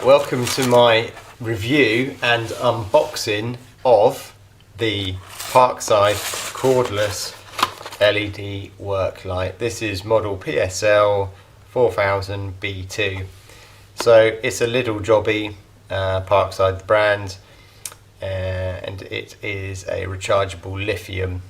Right, welcome to my review and unboxing of the Parkside Cordless LED work light. This is model PASL 4000B2. So it's a little jobby, Parkside the brand, and it is a rechargeable lithium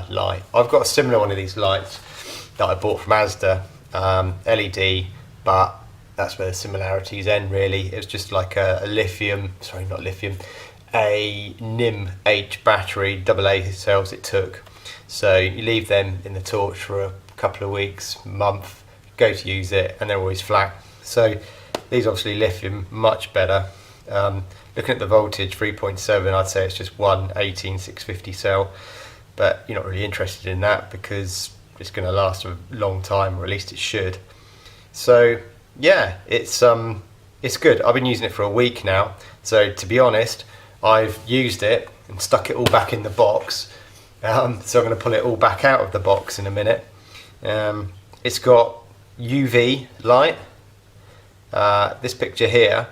light. I've got a similar one of these lights that I bought from Asda, LED, but that's where the similarities end really. It was just like a NIM H battery, AA cells it took. So you leave them in the torch for a couple of weeks, month, go to use it, and they're always flat. So these obviously lithium, much better. Looking at the voltage, 3.7, I'd say it's just one 18650 cell, but you're not really interested in that because it's going to last a long time, or at least it should. So yeah, it's good. I've been using it for a week now, so to be honest, I've used it and stuck it all back in the box. So I'm going to pull it all back out of the box in a minute. It's got UV light. This picture here,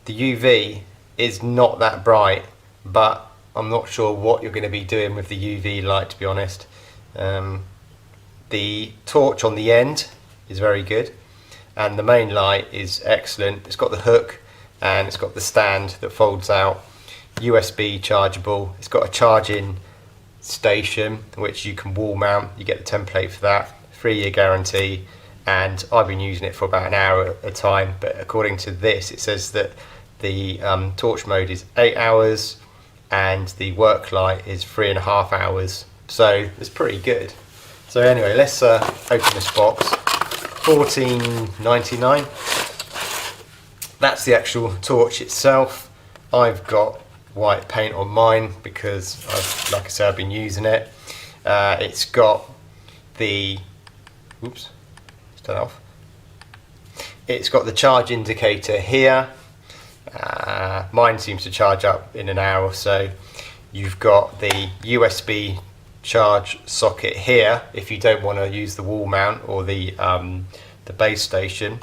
the UV is not that bright, but I'm not sure what you're going to be doing with the UV light, to be honest. The torch on the end is very good, and the main light is excellent. It's got the hook and it's got the stand that folds out, USB chargeable. It's got a charging station which you can wall mount. You get the template for that, 3-year guarantee, and I've been using it for about an hour at a time, but according to this it says that the torch mode is 8 hours and the work light is 3.5 hours, so it's pretty good. So anyway, let's open this box. $14.99. That's the actual torch itself. I've got white paint on mine because like I said, I've been using it. It's got the it's got the charge indicator here. Mine seems to charge up in an hour or so. You've got the USB charge socket here if you don't want to use the wall mount or the base station.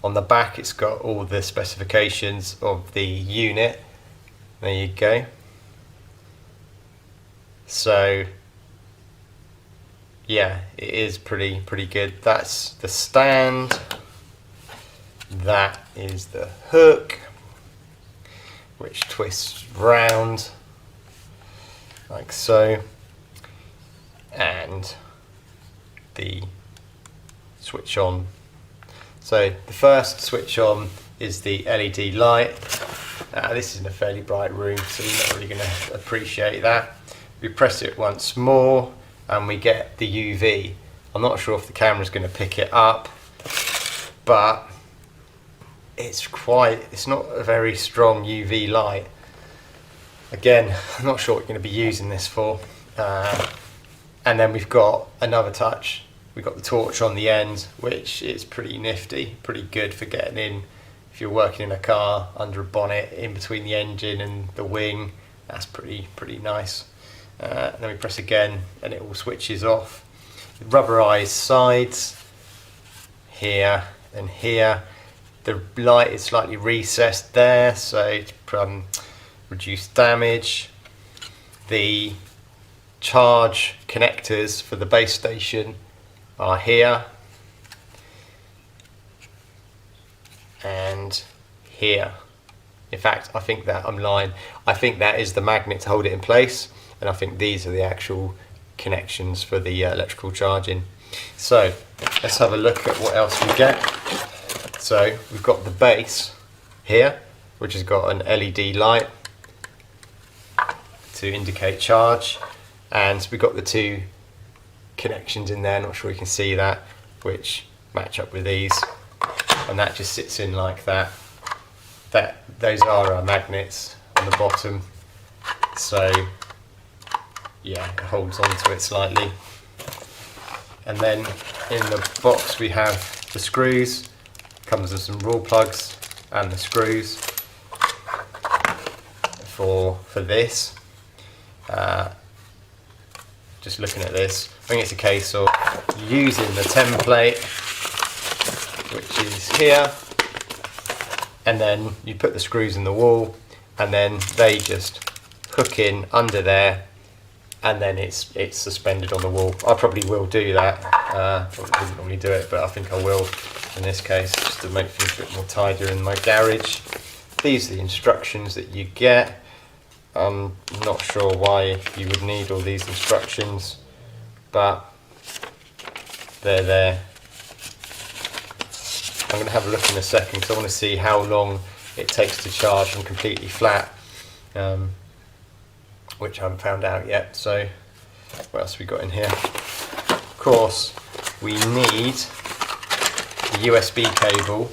On the back it's got all the specifications of the unit. There you go. So yeah, it is pretty good. That's the stand. That is the hook, which twists round like so, and the switch on. So the first switch on is the LED light. This is in a fairly bright room, so you're not really going to appreciate that. We press it once more and we get the UV. I'm not sure if the camera's going to pick it up, but it's not a very strong UV light. Again, I'm not sure what you're going to be using this for. And then we've got another touch. We've got the torch on the end, which is pretty nifty, pretty good for getting in if you're working in a car, under a bonnet, in between the engine and the wing. That's pretty nice. Then we press again and it all switches off. Rubberized sides here and here. The light is slightly recessed there, so to reduce damage. The charge connectors for the base station are here and here. In fact, I think that I'm lying. I think that is the magnet to hold it in place, and I think these are the actual connections for the electrical charging. So let's have a look at what else we get. So we've got the base here, which has got an LED light to indicate charge, and we've got the two connections in there, not sure you can see that, which match up with these, and that just sits in like that. Those are magnets on the bottom, so yeah, it holds on to it slightly. And then in the box we have the screws. Comes with some raw plugs and the screws for this. Just looking at this, I think it's a case of using the template, which is here, and then you put the screws in the wall, and then they just hook in under there, and then it's suspended on the wall. I probably will do that. I wouldn't normally do it, but I think I will in this case, just to make things a bit more tidier in my garage. These are the instructions that you get. I'm not sure why you would need all these instructions, but they're there. I'm going to have a look in a second because I want to see how long it takes to charge them completely flat, which I haven't found out yet. So what else have we got in here? Of course, we need the USB cable.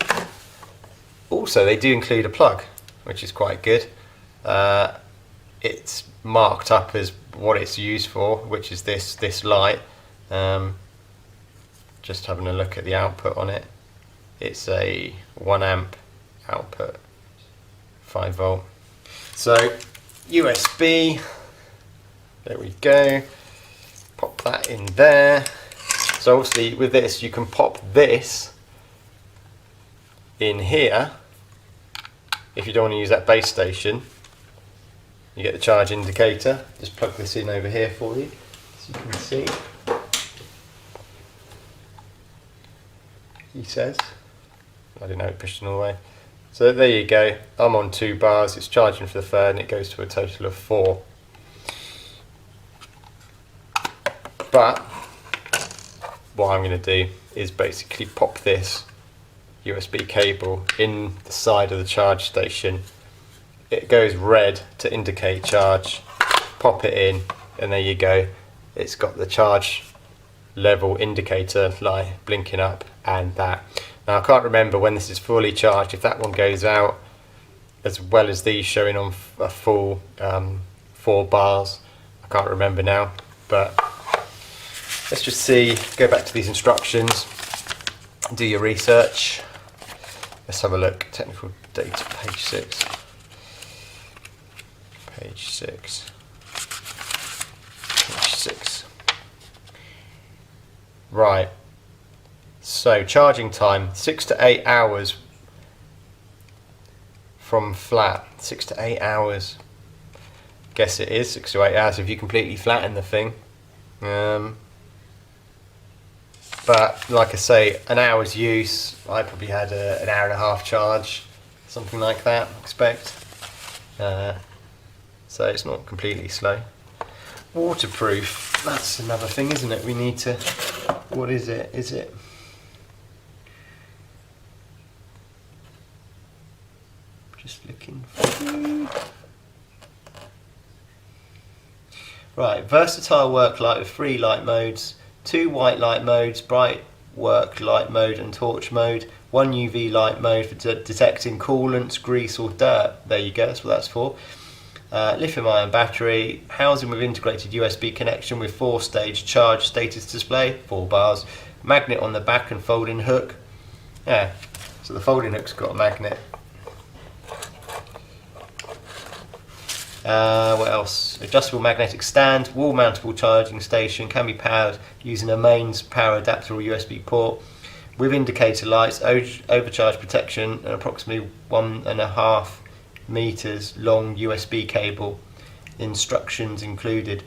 Also, they do include a plug, which is quite good. It's marked up as what it's used for, which is this light. Just having a look at the output on it. It's a 1 amp output, 5 volt. So USB, there we go. Pop that in there. So obviously with this, you can pop this in here if you don't want to use that base station. You get the charge indicator. Just plug this in over here for you, so you can see. He says. I didn't know it pushed it all the way. So there you go. I'm on 2 bars. It's charging for the third, and it goes to a total of 4. But what I'm going to do is basically pop this USB cable in the side of the charge station. It goes red to indicate charge. Pop it in, and there you go. It's got the charge level indicator light blinking up, and that. Now I can't remember when this is fully charged, if that one goes out as well as these showing on a full 4 bars. I can't remember now, but let's just see, go back to these instructions, do your research. Let's have a look. Technical data, page 6. Page 6. Page 6. Right. So charging time, 6 to 8 hours from flat. 6 to 8 hours. Guess it is 6 to 8 hours if you completely flatten the thing. But like I say, an hour's use, I probably had an hour and a half charge, something like that, I expect. So it's not completely slow. Waterproof, that's another thing, isn't it? We need to, what is it? Is it? Just looking for... Right, versatile work light with 3 light modes, 2 white light modes, bright work light mode and torch mode, 1 UV light mode for detecting coolants, grease or dirt. There you go, that's what that's for. Lithium ion battery, housing with integrated USB connection with 4-stage charge status display, 4 bars, magnet on the back and folding hook. Yeah, so the folding hook's got a magnet. What else? Adjustable magnetic stand, wall mountable charging station, can be powered using a mains power adapter or USB port, with indicator lights, overcharge protection, and approximately 1.5 meters long USB cable. Instructions included.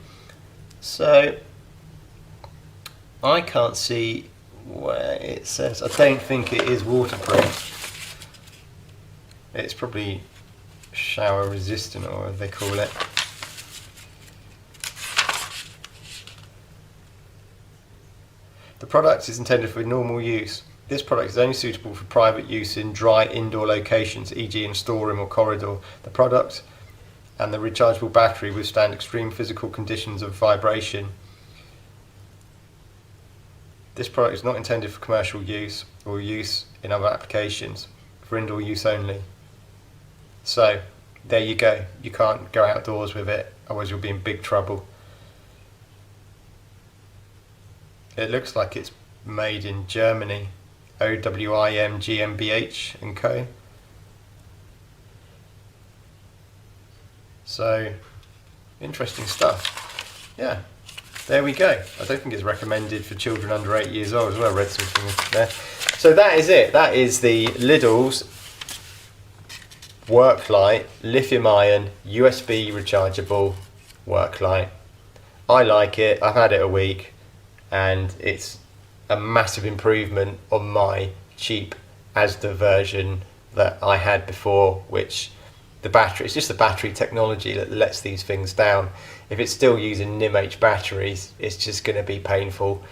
So I can't see where it says. I don't think it is waterproof. It's probably shower resistant, or whatever they call it. The product is intended for normal use. This product is only suitable for private use in dry indoor locations, e.g. in storeroom or corridor. The product and the rechargeable battery withstand extreme physical conditions of vibration. This product is not intended for commercial use or use in other applications, for indoor use only. So there you go, you can't go outdoors with it, otherwise you'll be in big trouble. It looks like it's made in Germany, OWIM GmbH and Co. So interesting stuff. Yeah, there we go. I don't think it's recommended for children under 8 years old as well. I read something there. So that is it. That is the Lidl's work light, lithium ion, USB rechargeable work light. I like it. I've had it a week and it's a massive improvement on my cheap ASDA version that I had before, which it's just the battery technology that lets these things down. If it's still using NIMH batteries, it's just going to be painful.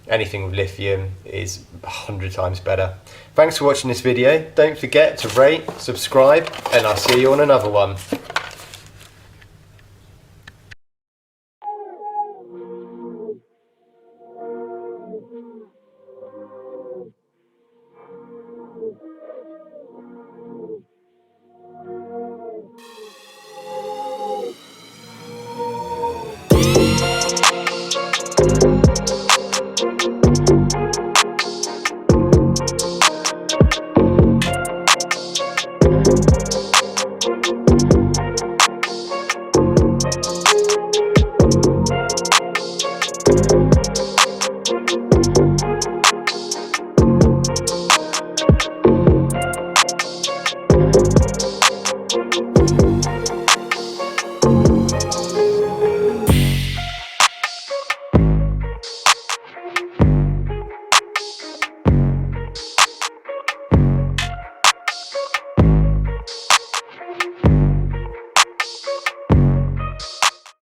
Anything with lithium is 100 times better. Thanks for watching this video. Don't forget to rate, subscribe, and I'll see you on another one.